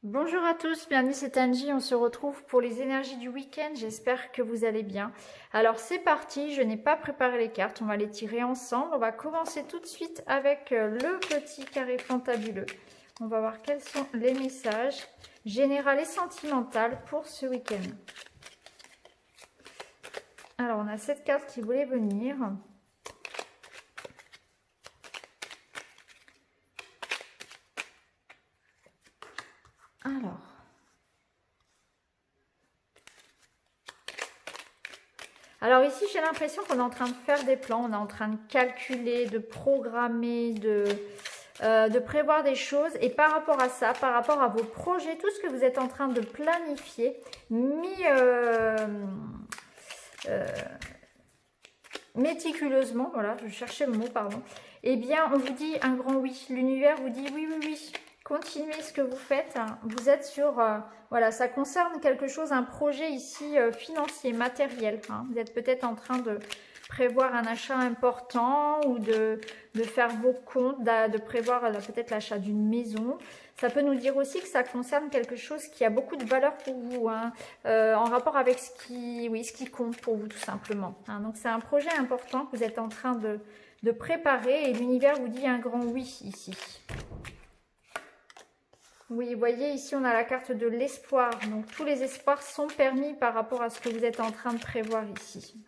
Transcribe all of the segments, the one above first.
Bonjour à tous, bienvenue, c'est Angie, on se retrouve pour les énergies du week-end, j'espère que vous allez bien. Alors c'est parti, je n'ai pas préparé les cartes, on va les tirer ensemble. On va commencer tout de suite avec le petit carré fantabuleux. On va voir quels sont les messages général et sentimental pour ce week-end. Alors on a cette carte qui voulait venir. Alors ici, j'ai l'impression qu'on est en train de faire des plans, on est en train de calculer, de programmer, de prévoir des choses. Et par rapport à ça, par rapport à vos projets, tout ce que vous êtes en train de planifier, méticuleusement, voilà, je cherchais le mot, pardon, eh bien, on vous dit un grand oui. L'univers vous dit oui, oui, oui. Continuez ce que vous faites. Vous êtes sur, voilà, ça concerne quelque chose, un projet ici financier, matériel. Vous êtes peut-être en train de prévoir un achat important ou de faire vos comptes, de prévoir peut-être l'achat d'une maison. Ça peut nous dire aussi que ça concerne quelque chose qui a beaucoup de valeur pour vous, en rapport avec ce qui compte pour vous tout simplement. Donc c'est un projet important que vous êtes en train de préparer et l'univers vous dit un grand oui ici. Oui, vous voyez, ici, on a la carte de l'espoir. Donc, tous les espoirs sont permis par rapport à ce que vous êtes en train de prévoir ici.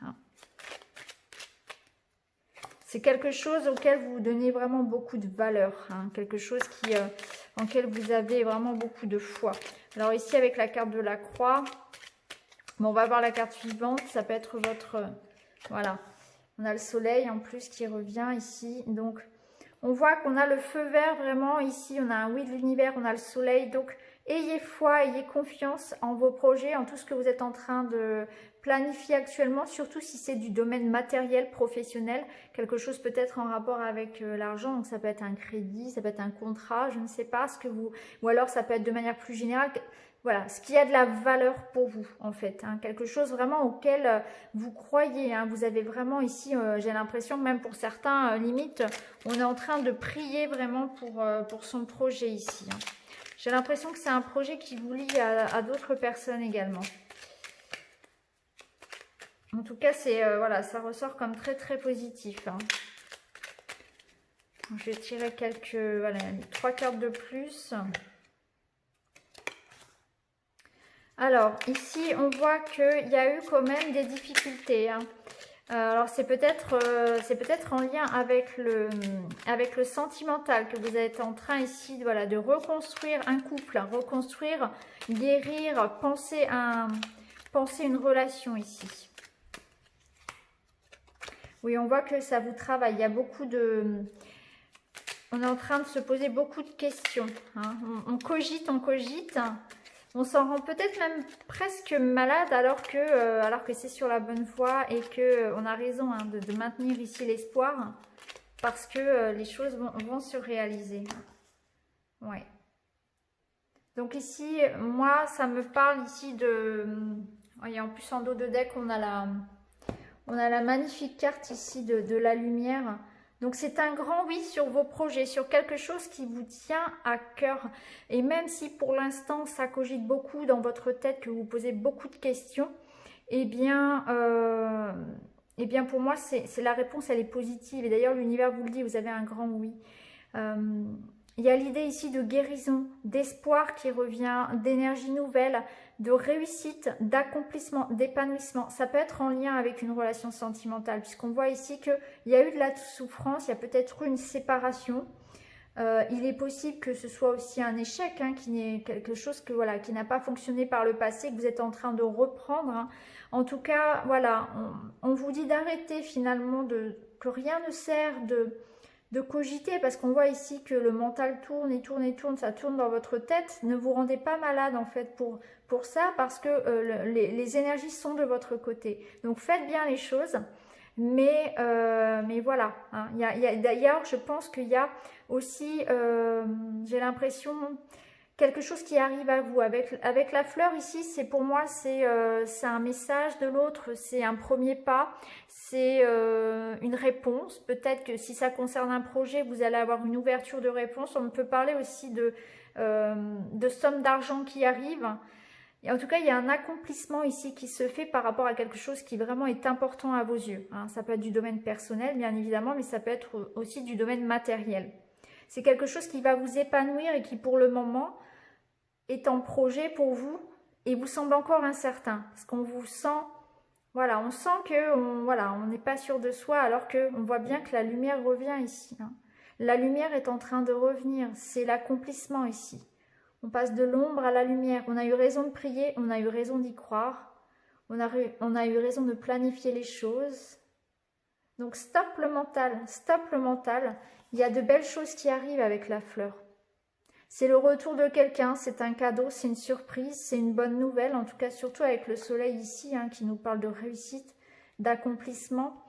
C'est quelque chose auquel vous donnez vraiment beaucoup de valeur. Quelque chose en lequel vous avez vraiment beaucoup de foi. Alors, ici, avec la carte de la croix, bon, on va voir la carte suivante. Ça peut être votre... voilà. On a le soleil en plus qui revient ici. Donc... on voit qu'on a le feu vert vraiment ici, on a un oui de l'univers, on a le soleil. Donc, ayez foi, ayez confiance en vos projets, en tout ce que vous êtes en train de planifier actuellement, surtout si c'est du domaine matériel, professionnel, quelque chose peut-être en rapport avec l'argent. Donc, ça peut être un crédit, ça peut être un contrat, je ne sais pas ce que vous... ou alors, ça peut être de manière plus générale... voilà, ce qui a de la valeur pour vous, en fait. Quelque chose vraiment auquel vous croyez. Vous avez vraiment ici, j'ai l'impression, même pour certains, limite, on est en train de prier vraiment pour son projet ici. J'ai l'impression que c'est un projet qui vous lie à d'autres personnes également. En tout cas, voilà, ça ressort comme très, très positif. Je vais tirer voilà, 3 cartes de plus. Alors, ici, on voit qu'il y a eu quand même des difficultés. Alors, c'est peut-être en lien avec le sentimental que vous êtes en train ici voilà, de reconstruire un couple, reconstruire, guérir, penser une relation ici. Oui, on voit que ça vous travaille. Il y a beaucoup de... on est en train de se poser beaucoup de questions. On cogite, on cogite. On s'en rend peut-être même presque malade alors que c'est sur la bonne voie et qu'on a raison de maintenir ici l'espoir parce que les choses vont se réaliser. Ouais. Donc ici, moi, ça me parle ici de... et en plus, en dos de deck, on a la magnifique carte ici de la lumière. Donc, c'est un grand oui sur vos projets, sur quelque chose qui vous tient à cœur. Et même si pour l'instant, ça cogite beaucoup dans votre tête, que vous posez beaucoup de questions, eh bien pour moi, la réponse, elle est positive. Et d'ailleurs, l'univers vous le dit, vous avez un grand oui. Il y a l'idée ici de guérison, d'espoir qui revient, d'énergie nouvelle, de réussite, d'accomplissement, d'épanouissement. Ça peut être en lien avec une relation sentimentale, puisqu'on voit ici qu'il y a eu de la souffrance, il y a peut-être eu une séparation. Il est possible que ce soit aussi un échec, qui n'est quelque chose qui n'a pas fonctionné par le passé, que vous êtes en train de reprendre. En tout cas, voilà, on vous dit d'arrêter finalement, que rien ne sert de cogiter, parce qu'on voit ici que le mental tourne et tourne et tourne, ça tourne dans votre tête. Ne vous rendez pas malade en fait pour ça, parce que les énergies sont de votre côté. Donc faites bien les choses, mais voilà. D'ailleurs, je pense qu'il y a aussi, j'ai l'impression, quelque chose qui arrive à vous. Avec la fleur ici, pour moi, c'est un message de l'autre, c'est un premier pas, c'est une réponse. Peut-être que si ça concerne un projet, vous allez avoir une ouverture de réponse. On peut parler aussi de sommes d'argent qui arrivent. Et en tout cas, il y a un accomplissement ici qui se fait par rapport à quelque chose qui vraiment est important à vos yeux. Hein. Ça peut être du domaine personnel, bien évidemment, mais ça peut être aussi du domaine matériel. C'est quelque chose qui va vous épanouir et qui, pour le moment, est en projet pour vous et vous semble encore incertain. Parce qu'on vous sent, voilà, on sent on n'est pas sûr de soi, alors qu'on voit bien que la lumière revient ici. Hein. La lumière est en train de revenir, c'est l'accomplissement ici. On passe de l'ombre à la lumière. On a eu raison de prier, on a eu raison d'y croire. On a eu raison de planifier les choses. Donc stop le mental, stop le mental. Il y a de belles choses qui arrivent avec la fleur. C'est le retour de quelqu'un, c'est un cadeau, c'est une surprise, c'est une bonne nouvelle. En tout cas, surtout avec le soleil ici, hein, qui nous parle de réussite, d'accomplissement,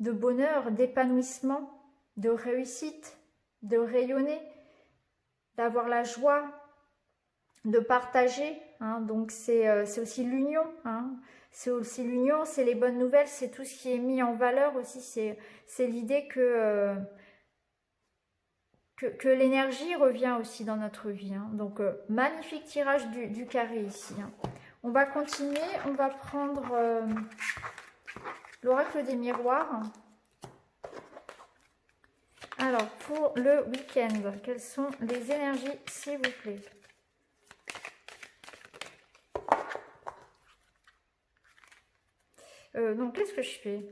de bonheur, d'épanouissement, de réussite, de rayonner, d'avoir la joie, de partager, hein, donc c'est aussi l'union, hein, c'est aussi l'union, c'est les bonnes nouvelles, c'est tout ce qui est mis en valeur aussi, c'est l'idée que l'énergie revient aussi dans notre vie, hein. Donc magnifique tirage du carré ici, hein. On va continuer, on va prendre l'oracle des miroirs. Alors pour le week-end, quelles sont les énergies s'il vous plaît? Donc, qu'est-ce que je fais?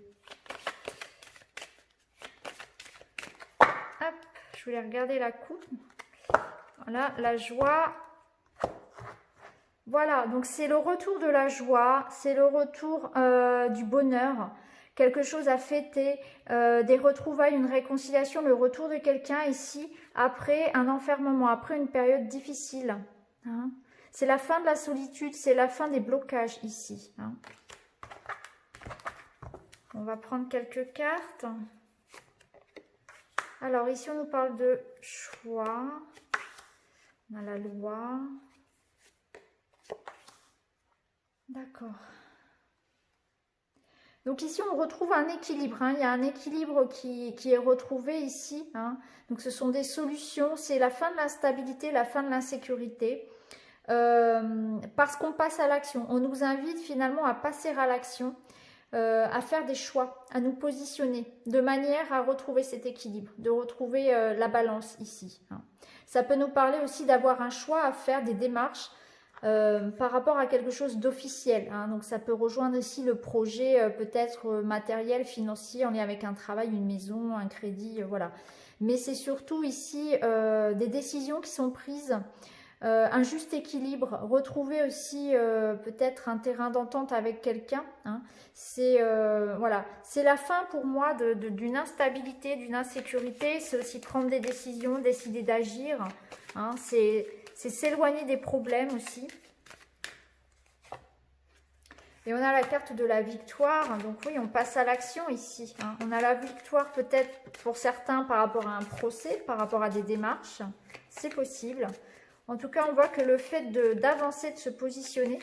Hop, je voulais regarder la coupe. Voilà, la joie. Voilà, donc c'est le retour de la joie, c'est le retour du bonheur, quelque chose à fêter, des retrouvailles, une réconciliation, le retour de quelqu'un ici, après un enfermement, après une période difficile. Hein. C'est la fin de la solitude, c'est la fin des blocages ici. Hein. On va prendre quelques cartes. Alors ici, on nous parle de choix. On a la loi. D'accord. Donc ici, on retrouve un équilibre. Hein. Il y a un équilibre qui est retrouvé ici. Hein. Donc ce sont des solutions. C'est la fin de l'instabilité, la fin de l'insécurité. Parce qu'on passe à l'action. On nous invite finalement à passer à l'action. À faire des choix, à nous positionner de manière à retrouver cet équilibre, de retrouver la balance ici. Hein. Ça peut nous parler aussi d'avoir un choix à faire, des démarches par rapport à quelque chose d'officiel. Hein. Donc ça peut rejoindre aussi le projet peut-être matériel, financier, en lien avec un travail, une maison, un crédit, voilà. Mais c'est surtout ici des décisions qui sont prises, un juste équilibre, retrouver aussi peut-être un terrain d'entente avec quelqu'un. Hein. C'est voilà, c'est la fin pour moi d'une instabilité, d'une insécurité. C'est aussi prendre des décisions, décider d'agir. Hein. C'est s'éloigner des problèmes aussi. Et on a la carte de la victoire. Donc oui, on passe à l'action ici. Hein. On a la victoire peut-être pour certains par rapport à un procès, par rapport à des démarches. C'est possible. En tout cas, on voit que le fait d'avancer, de se positionner,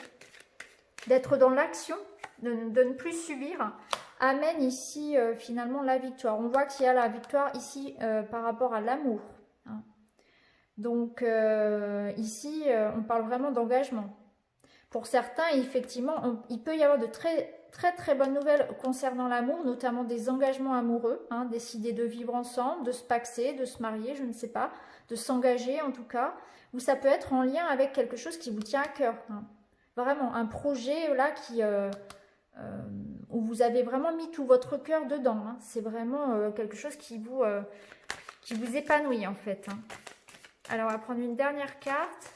d'être dans l'action, de ne plus subir, amène ici finalement la victoire. On voit qu'il y a la victoire ici par rapport à l'amour. Hein. Donc ici, on parle vraiment d'engagement. Pour certains, effectivement, il peut y avoir de très bonnes nouvelles concernant l'amour, notamment des engagements amoureux, hein, décider de vivre ensemble, de se paxer, de se marier, je ne sais pas, de s'engager en tout cas, ou ça peut être en lien avec quelque chose qui vous tient à cœur. Hein. Vraiment, un projet là où vous avez vraiment mis tout votre cœur dedans. Hein. C'est vraiment quelque chose qui vous épanouit en fait. Hein. Alors, on va prendre une dernière carte.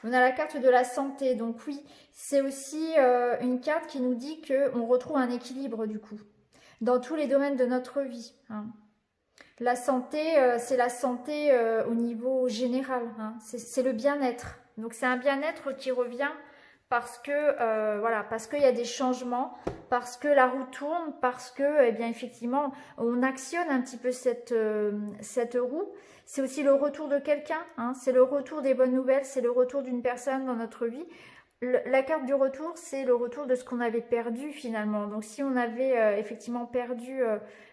On a la carte de la santé. Donc oui, c'est aussi une carte qui nous dit qu'on retrouve un équilibre du coup, dans tous les domaines de notre vie. Hein. La santé, c'est la santé au niveau général. Hein. C'est le bien-être. Donc c'est un bien-être qui revient parce que voilà, parce qu'il y a des changements, parce que la roue tourne, parce que eh bien effectivement on actionne un petit peu cette roue. C'est aussi le retour de quelqu'un, hein, c'est le retour des bonnes nouvelles, c'est le retour d'une personne dans notre vie. la carte du retour, c'est le retour de ce qu'on avait perdu finalement. Donc si on avait effectivement perdu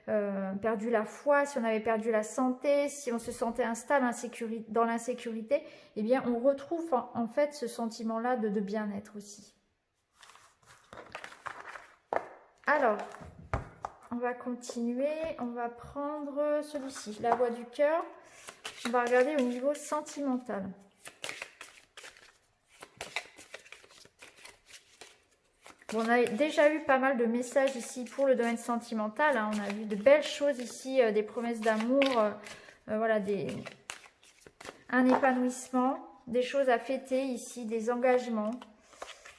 la foi, si on avait perdu la santé, si on se sentait instable dans l'insécurité, eh bien on retrouve en fait ce sentiment-là de bien-être aussi. Alors, on va continuer, on va prendre celui-ci, la voix du cœur. On va regarder au niveau sentimental. Bon, on a déjà eu pas mal de messages ici pour le domaine sentimental. Hein. On a vu de belles choses ici, des promesses d'amour, voilà, un épanouissement, des choses à fêter ici, des engagements.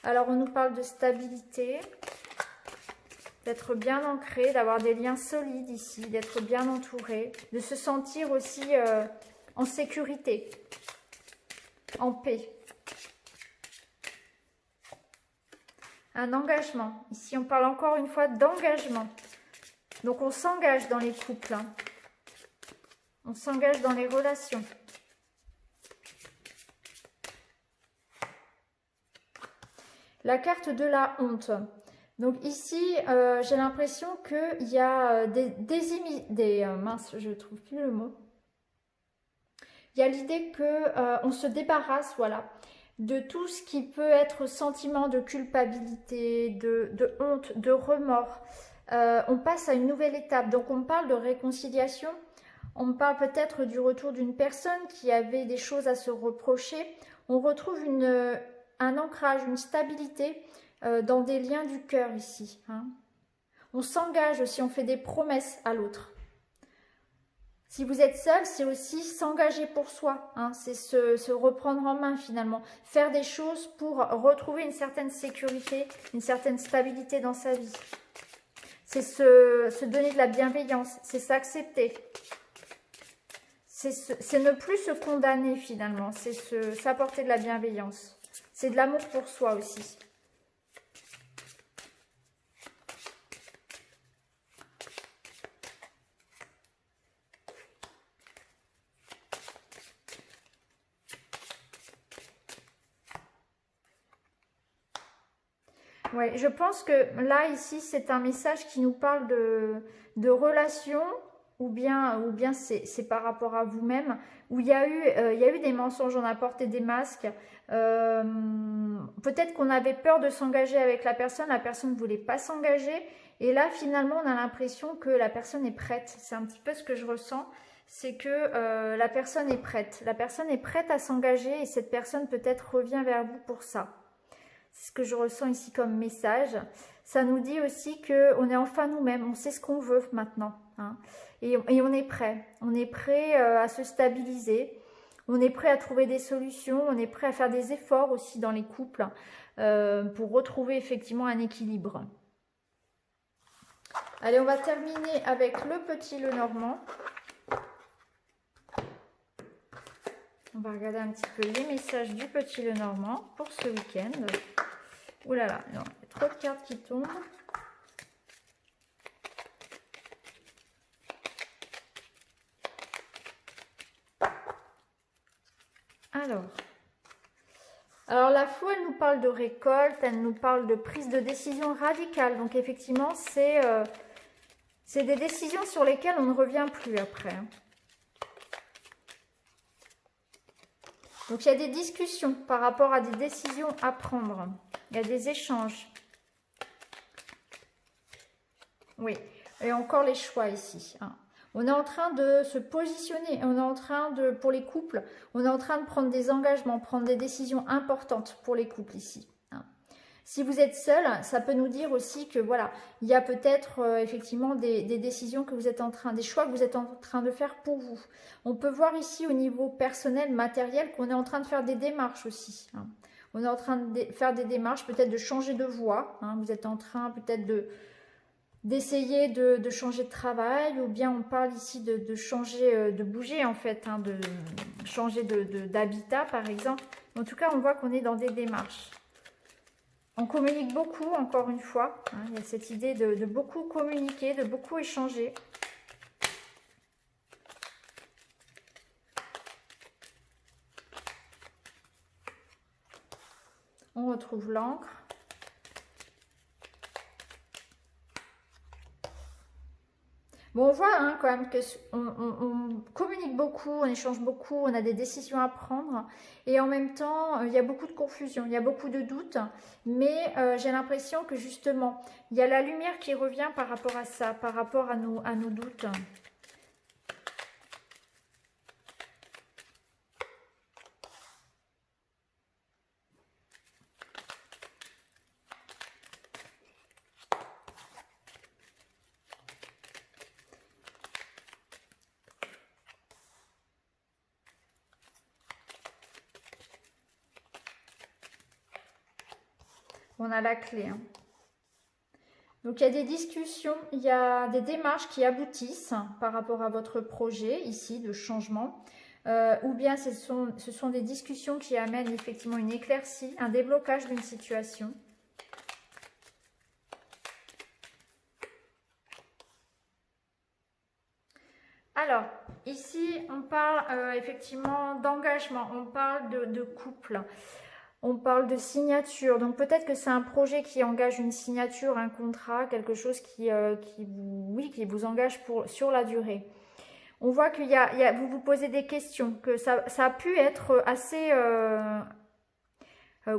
Alors, on nous parle de stabilité, d'être bien ancré, d'avoir des liens solides ici, d'être bien entouré, de se sentir aussi en sécurité, en paix. Un engagement. Ici, on parle encore une fois d'engagement. Donc, on s'engage dans les couples. Hein. On s'engage dans les relations. La carte de la honte. Donc, ici, j'ai l'impression qu'il y a mince, je ne trouve plus le mot. Il y a l'idée qu'on se débarrasse, voilà, de tout ce qui peut être sentiment de culpabilité, de honte, de remords. On passe à une nouvelle étape. Donc, on parle de réconciliation. On parle peut-être du retour d'une personne qui avait des choses à se reprocher. On retrouve un ancrage, une stabilité dans des liens du cœur ici. Hein. On s'engage aussi, on fait des promesses à l'autre. Si vous êtes seul, c'est aussi s'engager pour soi, hein, c'est se reprendre en main finalement, faire des choses pour retrouver une certaine sécurité, une certaine stabilité dans sa vie. C'est se donner de la bienveillance, c'est s'accepter, c'est ne plus se condamner finalement, c'est s'apporter de la bienveillance, c'est de l'amour pour soi aussi. Ouais, je pense que là, ici, c'est un message qui nous parle de relations, ou bien c'est par rapport à vous-même, où il y a eu des mensonges, on a porté des masques. Peut-être qu'on avait peur de s'engager avec la personne ne voulait pas s'engager. Et là, finalement, on a l'impression que la personne est prête. C'est un petit peu ce que je ressens. C'est que la personne est prête. La personne est prête à s'engager et cette personne peut-être revient vers vous pour ça. C'est ce que je ressens ici comme message. Ça nous dit aussi qu'on est enfin nous-mêmes, on sait ce qu'on veut maintenant. Hein, et on est prêt. On est prêt à se stabiliser. On est prêt à trouver des solutions. On est prêt à faire des efforts aussi dans les couples pour retrouver effectivement un équilibre. Allez, on va terminer avec le petit Lenormand. On va regarder un petit peu les messages du petit Lenormand pour ce week-end. Ouh là là, non, il y a trop de cartes qui tombent. Alors la foi, elle nous parle de récolte, elle nous parle de prise de décision radicale. Donc effectivement, c'est des décisions sur lesquelles on ne revient plus après. Donc il y a des discussions par rapport à des décisions à prendre. Il y a des échanges. Oui, et encore les choix ici. Hein. On est en train de se positionner, on est en train de, pour les couples, on est en train de prendre des engagements, prendre des décisions importantes pour les couples ici. Hein. Si vous êtes seul, ça peut nous dire aussi que voilà, il y a peut-être effectivement des décisions que vous êtes en train, des choix que vous êtes en train de faire pour vous. On peut voir ici au niveau personnel, matériel, qu'on est en train de faire des démarches aussi. Hein. On est en train de faire des démarches, peut-être de changer de voie. Hein. Vous êtes en train peut-être d'essayer de changer de travail, ou bien on parle ici de changer, de bouger en fait, hein, de changer d'habitat par exemple. En tout cas, on voit qu'on est dans des démarches. On communique beaucoup, encore une fois. Hein, il y a cette idée de beaucoup communiquer, de beaucoup échanger. On retrouve l'encre. Bon, on voit hein, quand même qu'on communique beaucoup, on échange beaucoup, on a des décisions à prendre. Et en même temps, il y a beaucoup de confusion, il y a beaucoup de doutes. Mais j'ai l'impression que justement, il y a la lumière qui revient par rapport à ça, par rapport à nos doutes. On a la clé. Hein. Donc, il y a des discussions, il y a des démarches qui aboutissent par rapport à votre projet ici de changement. Ou bien ce sont des discussions qui amènent effectivement une éclaircie, un déblocage d'une situation. Alors, ici, on parle effectivement d'engagement, on parle de couple. On parle de signature, donc peut-être que c'est un projet qui engage une signature, un contrat, quelque chose qui vous engage sur la durée. On voit qu'il vous vous posez des questions, que ça a pu être assez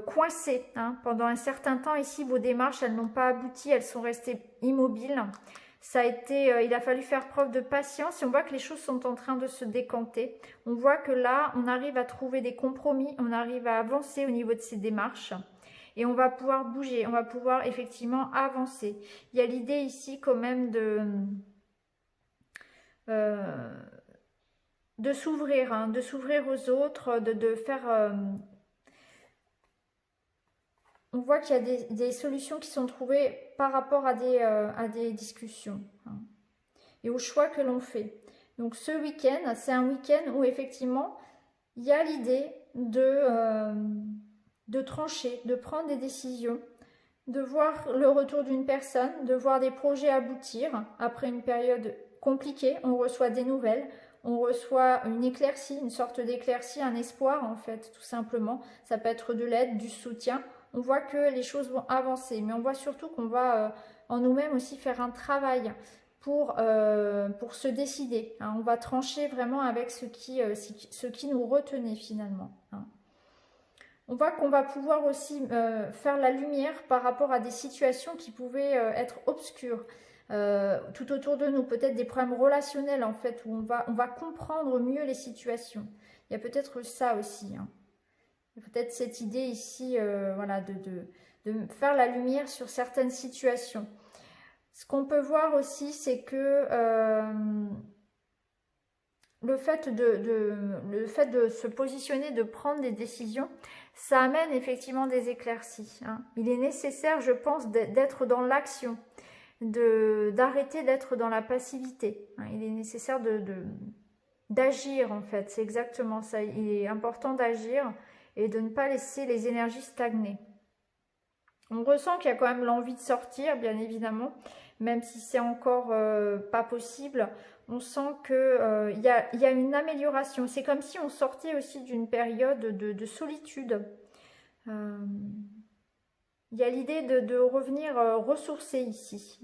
coincé hein. Pendant un certain temps. Ici, vos démarches, elles n'ont pas abouti, elles sont restées immobiles. Il a fallu faire preuve de patience et on voit que les choses sont en train de se décanter. On voit que là, on arrive à trouver des compromis, on arrive à avancer au niveau de ces démarches et on va pouvoir bouger, on va pouvoir effectivement avancer. Il y a l'idée ici quand même de s'ouvrir, hein, de s'ouvrir aux autres, de faire... On voit qu'il y a des solutions qui sont trouvées par rapport à des discussions hein, et au choix que l'on fait. Donc ce week-end, c'est un week-end où effectivement, il y a l'idée de trancher, de prendre des décisions, de voir le retour d'une personne, de voir des projets aboutir. Après une période compliquée, on reçoit des nouvelles, on reçoit une éclaircie, une sorte d'éclaircie, un espoir en fait, tout simplement. Ça peut être de l'aide, du soutien. On voit que les choses vont avancer, mais on voit surtout qu'on va en nous-mêmes aussi faire un travail pour se décider. Hein. On va trancher vraiment avec ce qui nous retenait finalement. Hein. On voit qu'on va pouvoir aussi faire la lumière par rapport à des situations qui pouvaient être obscures tout autour de nous. Peut-être des problèmes relationnels en fait, où on va comprendre mieux les situations. Il y a peut-être ça aussi. Hein. Peut-être cette idée ici, voilà, de faire la lumière sur certaines situations. Ce qu'on peut voir aussi, c'est que le fait de se positionner, de prendre des décisions, ça amène effectivement des éclaircies. Hein. Il est nécessaire, je pense, d'être dans l'action, d'arrêter d'être dans la passivité. Hein. Il est nécessaire d'agir en fait, c'est exactement ça. Il est important d'agir et de ne pas laisser les énergies stagner. On ressent qu'il y a quand même l'envie de sortir, bien évidemment, même si c'est encore pas possible. On sent qu'il y a une amélioration. C'est comme si on sortait aussi d'une période de solitude. Il y a l'idée de revenir ressourcer ici.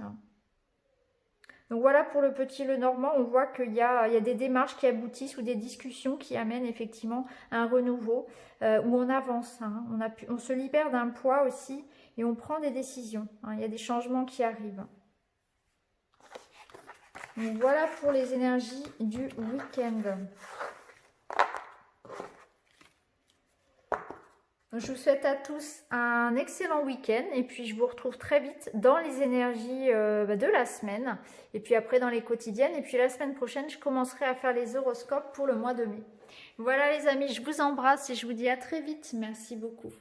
Donc voilà pour le petit Lenormand, on voit qu'il y a des démarches qui aboutissent ou des discussions qui amènent effectivement un renouveau où on avance. Hein. On se libère d'un poids aussi et on prend des décisions. Hein. Il y a des changements qui arrivent. Donc voilà pour les énergies du week-end. Je vous souhaite à tous un excellent week-end et puis je vous retrouve très vite dans les énergies de la semaine et puis après dans les quotidiennes et puis la semaine prochaine je commencerai à faire les horoscopes pour le mois de mai. Voilà les amis, je vous embrasse et je vous dis à très vite. Merci beaucoup.